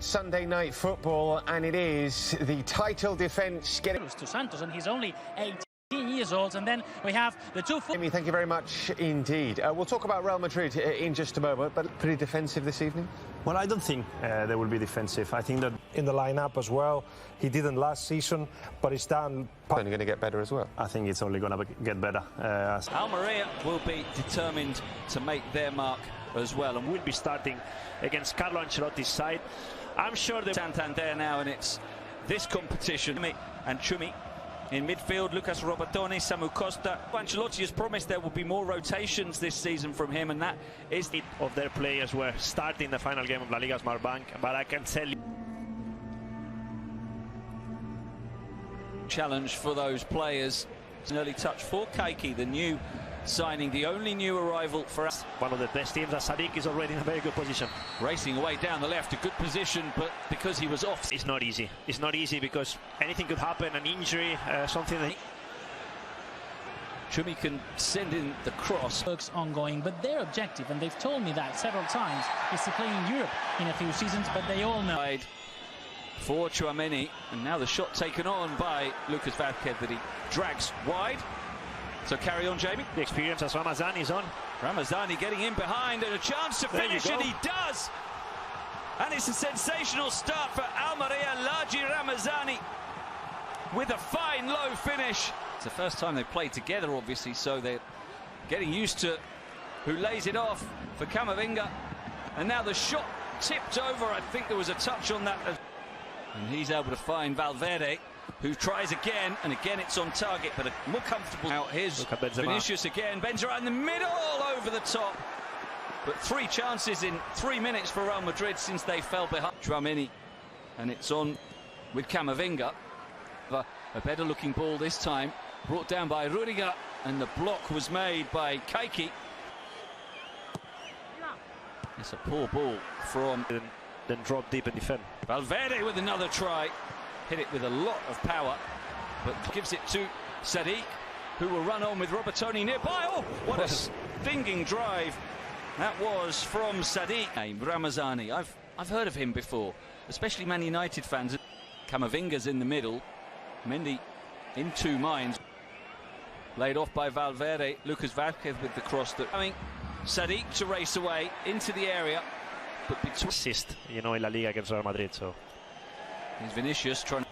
Sunday night football, and it is the title defence getting to Santos, and he's only 18 years old. And then we have the two. Amy, thank you very much indeed. We'll talk about Real Madrid in just a moment, but pretty defensive this evening. Well, I don't think they will be defensive. I think that in the lineup as well, he didn't last season, but it's done. Only going to get better as well. I think it's only going to get better. Almeria will be determined to make their mark as well, and will be starting against Carlo Ancelotti's side. I'm sure they're Santander now, and it's this competition. And Chumi in midfield, Lucas Robertoni, Samu Costa. Ancelotti has promised there will be more rotations this season from him, and that is of their players were starting the final game of La Liga Smartbank. But I can tell you, challenge for those players. An early touch for Keiki, the new signing, the only new arrival for us. One of the best teams. Sadiq is already in a very good position. Racing away down the left, a good position, but because he was off. It's not easy. It's not easy because anything could happen, an injury, something that... Chumi can send in the cross. Work's ongoing, but their objective, and they've told me that several times, is to play in Europe in a few seasons, but they all know. For Tchouaméni, and now the shot taken on by Lucas Vázquez that he drags wide. So carry on, Jamie. The experience as Ramazani's on. Ramazani getting in behind and a chance to finish, and he does. And it's a sensational start for Almeria. Laji Ramazani with a fine low finish. It's the first time they've played together, obviously, so they're getting used to who lays it off for Camavinga. And now the shot tipped over. I think there was a touch on that. And he's able to find Valverde, who tries again, and again it's on target, but a more comfortable. Now here's Vinicius again. Benzema in the middle, over the top. But 3 chances in 3 minutes for Real Madrid since they fell behind. Tchouaméni, and it's on with Camavinga. A better looking ball this time, brought down by Rudiger, and the block was made by Keiki. It's a poor ball from... Then drop deep and defend. Valverde with another try. Hit it with a lot of power, but gives it to Sadiq, who will run on with Robertoni nearby. Oh, what a stinging drive that was from Sadiq. Ramazani, I've heard of him before, especially Man United fans. Camavinga's in the middle, Mendy in 2 minds. Laid off by Valverde, Lucas Vázquez with the cross. That Sadiq to race away into the area, but between assist, you know, in La Liga against Real Madrid. So here's Vinicius trying.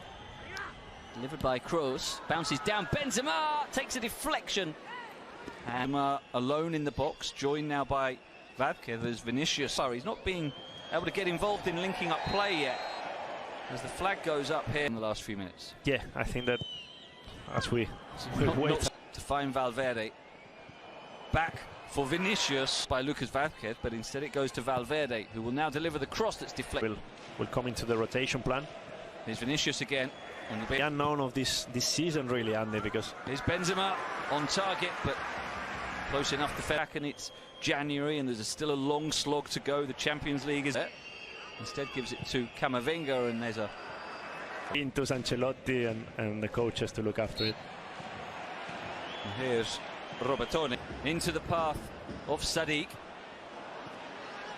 Delivered by Kroos, bounces down. Benzema takes a deflection. And alone in the box, joined now by Vázquez. There's Vinicius. Sorry, he's not being able to get involved in linking up play yet, as the flag goes up here in the last few minutes. Yeah, I think that as we wait to find Valverde. Back for Vinicius by Lucas Vázquez, but instead it goes to Valverde, who will now deliver the cross that's deflected. Will come into the rotation plan. Here's Vinicius again. The unknown of this season, really, Andy, because... Here's Benzema on target, but close enough to back, and it's January, and there's still a long slog to go. The Champions League is there. Instead gives it to Camavinga, and there's a... into Ancelotti and the coaches to look after it. And here's Robertoni into the path of Sadiq.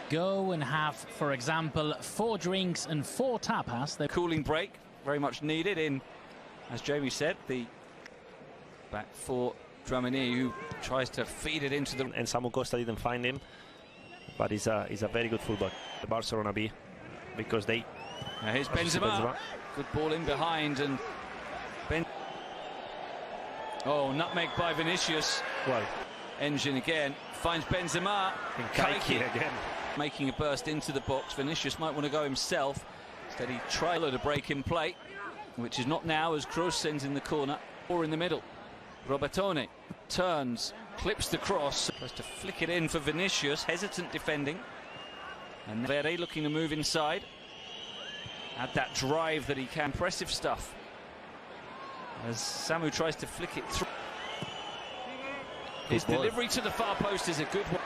Go and have, for example, 4 drinks and 4 tapas. The cooling break, very much needed in, as Jamie said, the back for Tchouaméni, who tries to feed it into the... And Samu Costa didn't find him, but he's a very good fullback. The Barcelona B, because they... Now here's Benzema. Good ball in behind, and oh, nutmeg by Vinicius. Well, Engine again finds Benzema. And Keiki again making a burst into the box. Vinicius might want to go himself. Instead he tried to break in play, which is not now, as Kroos sends in the corner or in the middle. Robertoni turns, clips the cross, tries to flick it in for Vinicius, hesitant defending, and Verde looking to move inside. Add that drive that he can. Impressive stuff as Samu tries to flick it through. His delivery to the far post is a good one.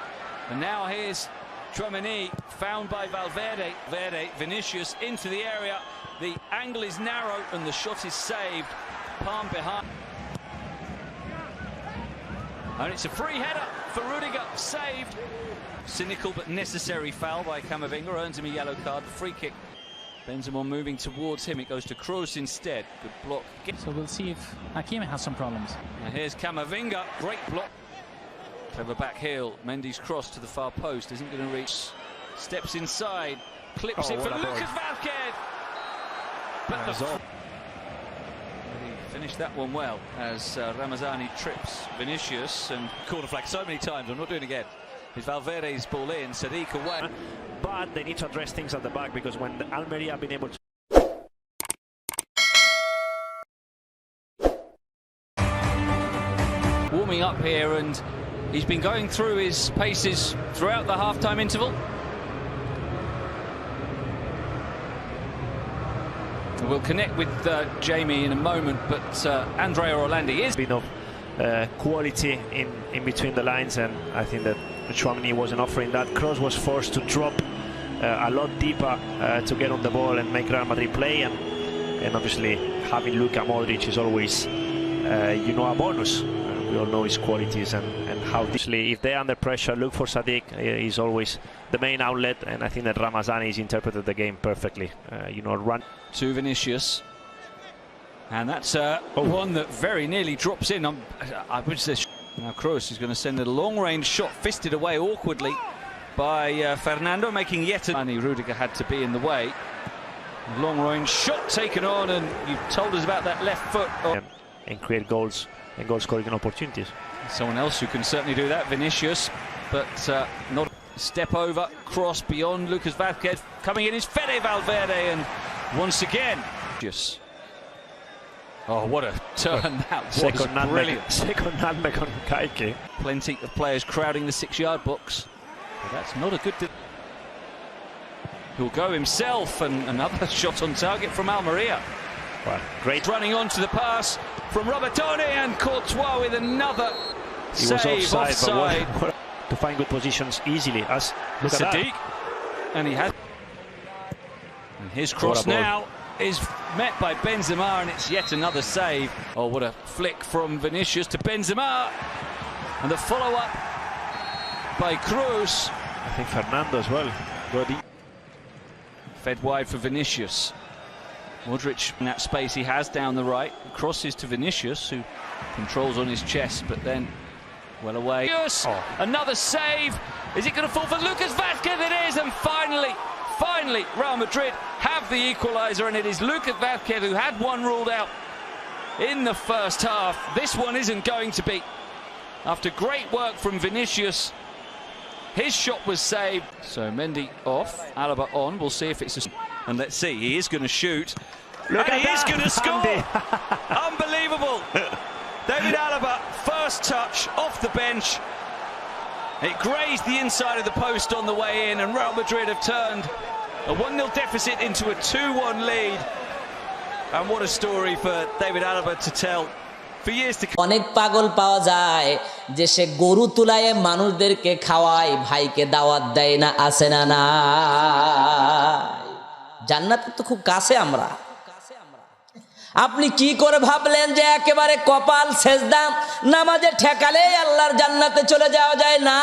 And now here's Tchouaméni, found by Valverde. Vinicius into the area. The angle is narrow and the shot is saved. Palm behind. And it's a free header for Rudiger, saved. Cynical but necessary foul by Camavinga, earns him a yellow card. The free kick Benzema moving towards him. It goes to Kroos instead. Good block. So we'll see if Hakimi has some problems. Now here's Camavinga. Great block. Clever back heel. Mendy's cross to the far post. Isn't going to reach. Steps inside. Clips it for Lucas Vázquez. But the he finished that one well as Ramazani trips Vinicius and corner flag so many times. I'm not doing it again. It's Valverde's ball in. Sadiq away. But they need to address things at the back because when the Almeria have been able to warming up here, and he's been going through his paces throughout the half-time interval. We'll connect with Jamie in a moment, but Andrea Orlandi is been of quality in between the lines, and I think that Chouameni wasn't offering that. Kroos was forced to drop a lot deeper to get on the ball and make Real Madrid play, and obviously having Luka Modric is always a bonus. We all know his qualities and how obviously if they're under pressure, look for Sadiq. He's always the main outlet, and I think that Ramazani has interpreted the game perfectly. Run to Vinicius, and that's one that very nearly drops in. I would say now Kroos is going to send a long-range shot, fisted away awkwardly by Fernando, making yet another. Rudiger had to be in the way. Long-range shot taken on, and you told us about that left foot. And create goals and goal-scoring opportunities. Someone else who can certainly do that, Vinicius, but not step over, cross beyond Lucas Vázquez. Coming in is Fede Valverde, and once again, just oh, what a turn that was! Brilliant. Second nutmeg on Kaike. Plenty of players crowding the 6-yard box. But that's not a good. He'll go himself, and another shot on target from Almeria. Well, great running onto the pass from Robertone, and Courtois with another save. He was offside. But to find good positions easily. As look at Sadiq, and he has. And his cross now is met by Benzema, and it's yet another save. Oh, what a flick from Vinicius to Benzema, and the follow-up by Kroos. I think Fernando as well. Fed wide for Vinicius. Modric in that space he has down the right. Crosses to Vinicius, who controls on his chest, but then well away. Another save. Is it going to fall for Lucas Vázquez? It is, and finally, Real Madrid have the equaliser, and it is Lucas Vázquez who had one ruled out in the first half. This one isn't going to be. After great work from Vinicius, his shot was saved. So Mendy off, Alaba on. We'll see if it's a... And let's see, he is going to shoot. Look, and he is going to score! Unbelievable! David Alaba, first touch off the bench. It grazed the inside of the post on the way in, and Real Madrid have turned a 1-0 deficit into a 2-1 lead. And what a story for David Alaba to tell for years to come. অনেক পাগল পাওয়া যায় যে সে গরু তুলায় মানুষদেরকে খাওয়ায়, ভাইকে দাওয়াত দেয় না, আসে না না। জান্নাতের তো খুব কাছে আমরা। আপনি কি করে ভাবলেন যে একেবারে কপাল সেজদা নামাজে ঠেকালেই আল্লাহর জান্নাতে চলে যাওয়া যায়? না।